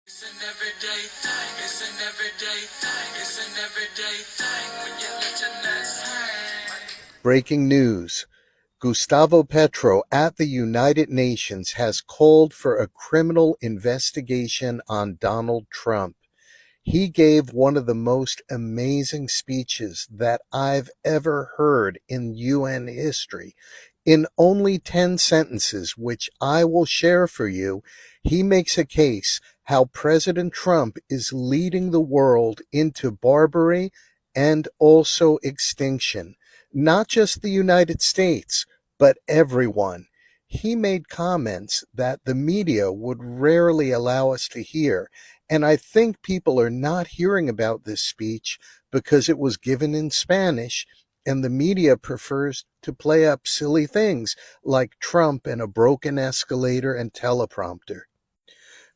It's an everyday thing, it's an everyday thing, it's an everyday thing when you let your nuts hang. Breaking news. Gustavo Petro at the United Nations has called for a criminal investigation on Donald Trump. He gave one of the most amazing speeches that I've ever heard in UN history. In only 10 sentences, which I will share for you, he makes a case how President Trump is leading the world into barbary and also extinction. Not just the United States, but everyone. He made comments that the media would rarely allow us to hear, and I think people are not hearing about this speech because it was given in Spanish, and the media prefers to play up silly things like Trump and a broken escalator and teleprompter.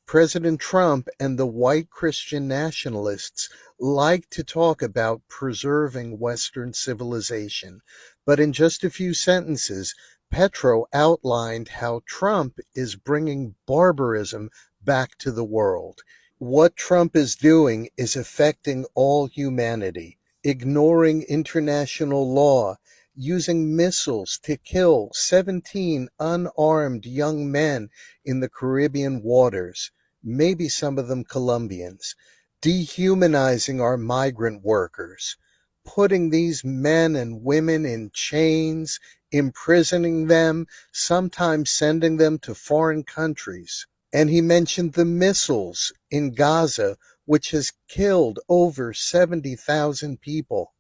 President Trump and the white Christian nationalists like to talk about preserving Western civilization, but in just a few sentences, Petro outlined how Trump is bringing barbarism back to the world. What Trump is doing is affecting all humanity, ignoring international law, using missiles to kill 17 unarmed young men in the Caribbean waters, maybe some of them Colombians, dehumanizing our migrant workers, putting these men and women in chains, imprisoning them, sometimes sending them to foreign countries. And he mentioned the missiles in Gaza, which has killed over 70,000 people.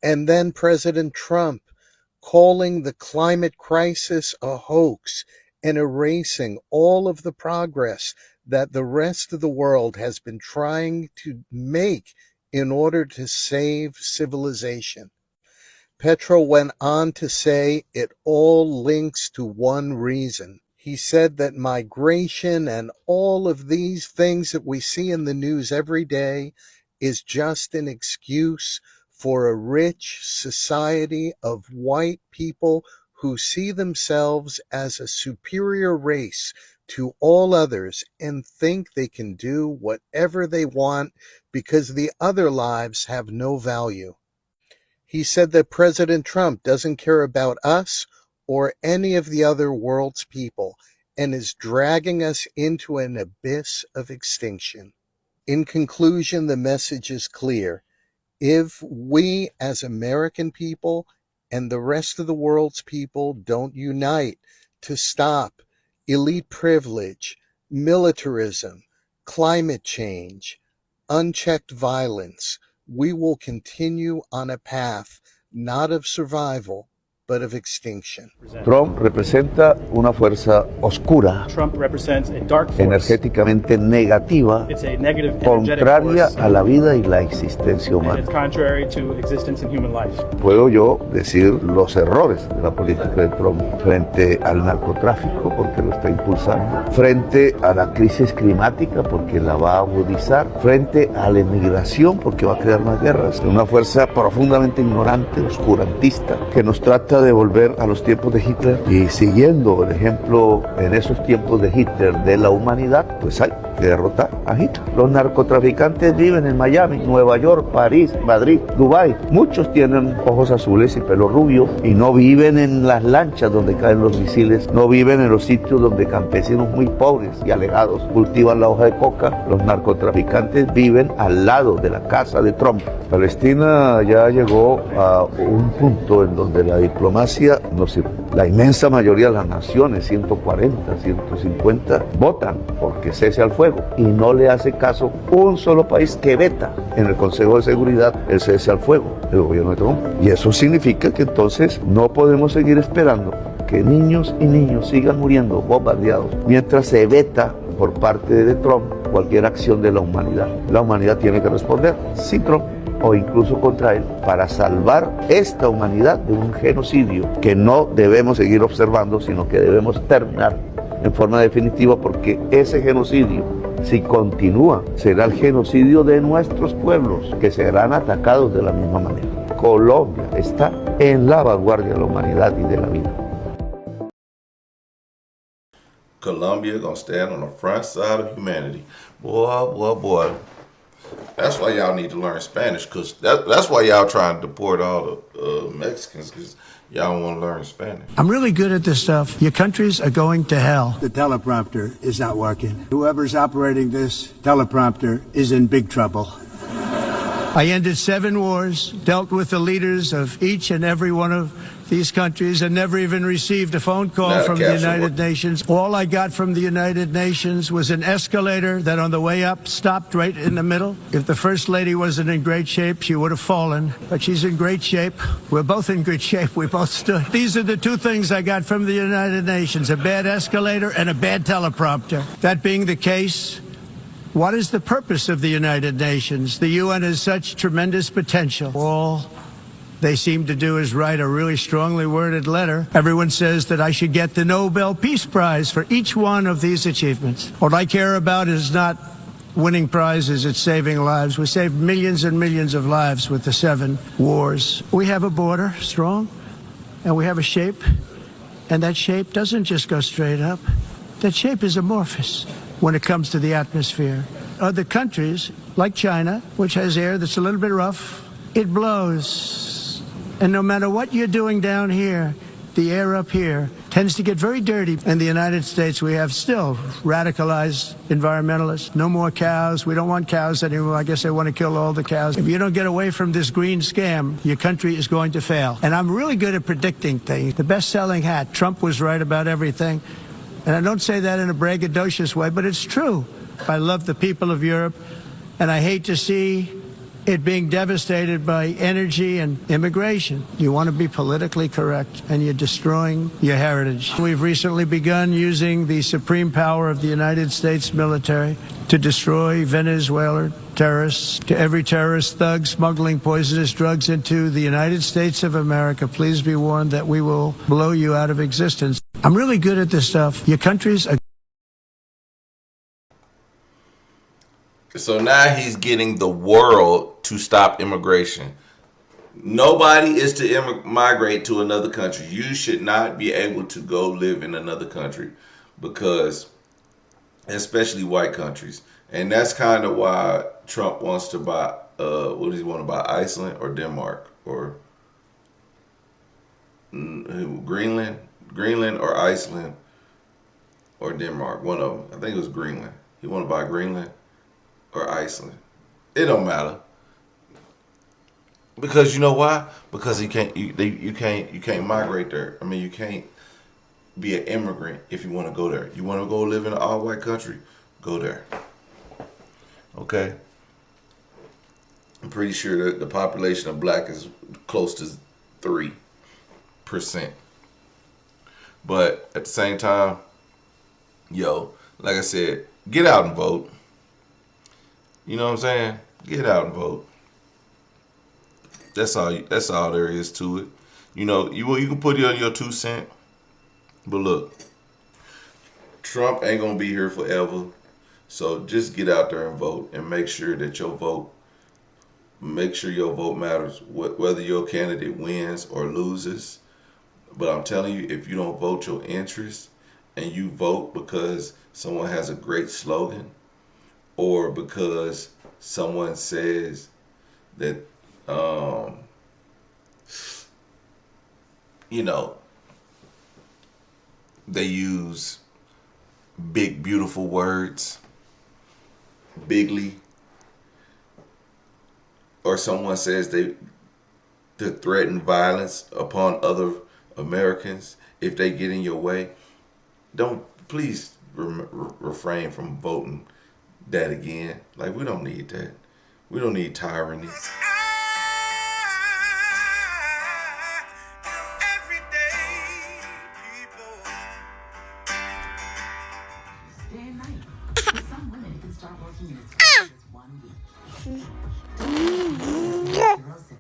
And then President Trump calling the climate crisis a hoax and erasing all of the progress that the rest of the world has been trying to make in order to save civilization. Petro went on to say it all links to one reason. He said that migration and all of these things that we see in the news every day is just an excuse for a rich society of white people who see themselves as a superior race to all others and think they can do whatever they want because the other lives have no value. He said that President Trump doesn't care about us or any of the other world's people and is dragging us into an abyss of extinction. In conclusion, the message is clear. If we as American people and the rest of the world's people don't unite to stop elite privilege, militarism, climate change, unchecked violence, we will continue on a path not of survival, but of extinction. Trump representa una fuerza oscura, energéticamente negativa, contraria a la vida y la existencia humana. Puedo yo decir los errores de la política de Trump frente al narcotráfico, porque lo está impulsando, frente a la crisis climática, porque la va a agudizar, frente a la inmigración, porque va a crear más guerras. Una fuerza profundamente ignorante, oscurantista, que nos trata de volver a los tiempos de Hitler, y siguiendo el ejemplo en esos tiempos de Hitler de la humanidad, pues hay que derrotar a Hitler. Los narcotraficantes viven en Miami, Nueva York, París, Madrid, Dubái. Muchos tienen ojos azules y pelo rubio y no viven en las lanchas donde caen los misiles, no viven en los sitios donde campesinos muy pobres y alejados cultivan la hoja de coca. Los narcotraficantes viven al lado de la casa de Trump. Palestina ya llegó a un punto en donde la diplomacia no sirve. La inmensa mayoría de las naciones, 140, 150, votan porque cese al fuego y no le hace caso un solo país que veta en el Consejo de Seguridad el cese al fuego, el gobierno de Trump. Y eso significa que entonces no podemos seguir esperando que niños y niños sigan muriendo bombardeados mientras se veta por parte de Trump cualquier acción de la humanidad. La humanidad tiene que responder sin Trump o incluso contra él para salvar esta humanidad de un genocidio que no debemos seguir observando, sino que debemos terminar en forma definitiva, porque ese genocidio, si continúa, será el genocidio de nuestros pueblos, que serán atacados de la misma manera. Colombia está en la vanguardia de la humanidad y de la vida. Colombia gonna stand on the front side of humanity. Boy, boy, boy. That's why y'all need to learn Spanish, because that's why y'all trying to deport all the Mexicans, because y'all don't want to learn Spanish. I'm really good at this stuff. Your countries are going to hell. The teleprompter is not working. Whoever's operating this teleprompter is in big trouble. I ended 7 wars, dealt with the leaders of each and every one of these countries, and never even received a phone call from the United Nations. All I got from the United Nations was an escalator that on the way up stopped right in the middle. If the First Lady wasn't in great shape, she would have fallen. But she's in great shape. We're both in good shape. We both stood. These are the 2 things I got from the United Nations: a bad escalator and a bad teleprompter. That being the case, what is the purpose of the United Nations? The UN has such tremendous potential. All they seem to do is write a really strongly worded letter. Everyone says that I should get the Nobel Peace Prize for each one of these achievements. What I care about is not winning prizes, it's saving lives. We saved millions and millions of lives with the 7 wars. We have a border, strong, and we have a shape, and that shape doesn't just go straight up. That shape is amorphous when it comes to the atmosphere. Other countries, like China, which has air that's a little bit rough, it blows. And no matter what you're doing down here, the air up here tends to get very dirty. In the United States, we have still radicalized environmentalists. No more cows. We don't want cows anymore. I guess they want to kill all the cows. If you don't get away from this green scam, your country is going to fail. And I'm really good at predicting things. The best-selling hat, Trump was right about everything. And I don't say that in a braggadocious way, but it's true. I love the people of Europe, and I hate to see it being devastated by energy and immigration. You want to be politically correct, and you're destroying your heritage. We've recently begun using the supreme power of the United States military to destroy Venezuelan terrorists. To every terrorist thug smuggling poisonous drugs into the United States of America, please be warned that we will blow you out of existence. I'm really good at this stuff. Your countries are... So now he's getting the world to stop immigration. Nobody is to migrate to another country. You should not be able to go live in another country, because, especially white countries. And that's kind of why Trump wants to buy, what does he want to buy, Iceland or Denmark or Greenland? Greenland or Iceland or Denmark, one of them. I think it was Greenland. He want to buy Greenland or Iceland. It don't matter, because you know why? Because you can't migrate there. I mean, you can't be an immigrant if you want to go there. You want to go live in an all-white country, go there. Okay. I'm pretty sure that the population of black is close to 3%. But at the same time, yo, like I said, get out and vote. You know what I'm saying? Get out and vote. That's all there is to it. You know, you can put in your 2 cents. But look, Trump ain't gonna be here forever. So just get out there and vote, and make sure that your vote matters, whether your candidate wins or loses. But I'm telling you, if you don't vote your interest, and you vote because someone has a great slogan, or because someone says that, you know, they use big, beautiful words, bigly, or someone says they to threaten violence upon other Americans if they get in your way, please refrain from voting that again. Like, we don't need that. We don't need tyranny. Day and night. For some women, it can start working in as fast as 1 week.